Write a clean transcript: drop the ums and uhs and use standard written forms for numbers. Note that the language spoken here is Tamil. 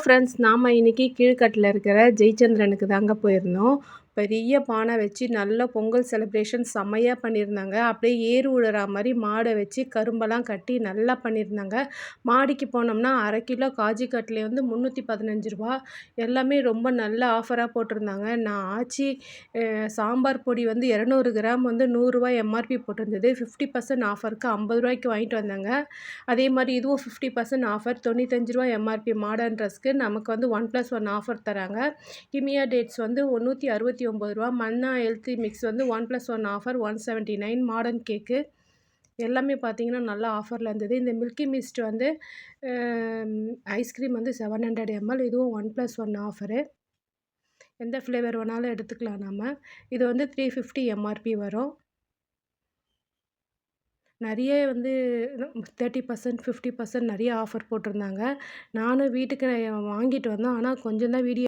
ஃப்ரெண்ட்ஸ், நாம இன்னைக்கு கீழ்கட்டில இருக்கிற ஜெயச்சந்திரனுக்கு தாங்க போயிருந்தோம். பெரிய பானை வச்சு நல்ல பொங்கல் செலிப்ரேஷன் செம்மையா பண்ணியிருந்தாங்க. அப்படியே ஏறு உழுறா மாரி மாட வச்சு கரும்பெல்லாம் கட்டி நல்லா பண்ணியிருந்தாங்க. மாடிக்கு போனோம்னா 1/2 கிலோ காஜு கட்லி வந்து ரூ. 315. எல்லாமே ரொம்ப நல்ல ஆஃபரா போட்டிருந்தாங்க. நான் ஆச்சி சாம்பார் பொடி வந்து 200 கிராம் வந்து ரூ. 100 எம்ஆர்பி போட்டிருந்தது. 50% ஆஃபருக்கு ரூ. 50க்கு வாங்கிட்டு வந்தாங்க. அதே மாரி இதுவும் 50% ஆஃபர் ரூ. 95 எம்ஆர்பி மாடர்ன் ட்ரெஸ்க்கு நமக்கு வந்து 1+1 ஆஃபர் தராங்க. கிமியா டேட்ஸ் வந்து ரூ. 169. மன்னா ஹெல்த்தி மிக்ஸ் வந்து 1+1 ஆஃபர் 179. மாடர்ன் கேக்கு எல்லாமே பார்த்தீங்கன்னா நல்லா ஆஃபரில் இருந்தது. இந்த மில்கி மிஸ்ட் வந்து ஐஸ்கிரீம் வந்து 700 ml இதுவும் 1+1 ஆஃபரு. எந்த ஃப்ளேவர் வேணாலும் எடுத்துக்கலாம் நம்ம. இது வந்து 350 எம்ஆர்பி வரும். நெறைய வந்து 30% 50% நெறைய ஆஃபர் போட்டிருந்தாங்க. நானும் வீட்டுக்கு வாங்கிட்டு வந்தோம். ஆனா கொஞ்சம் தான் வீடியோ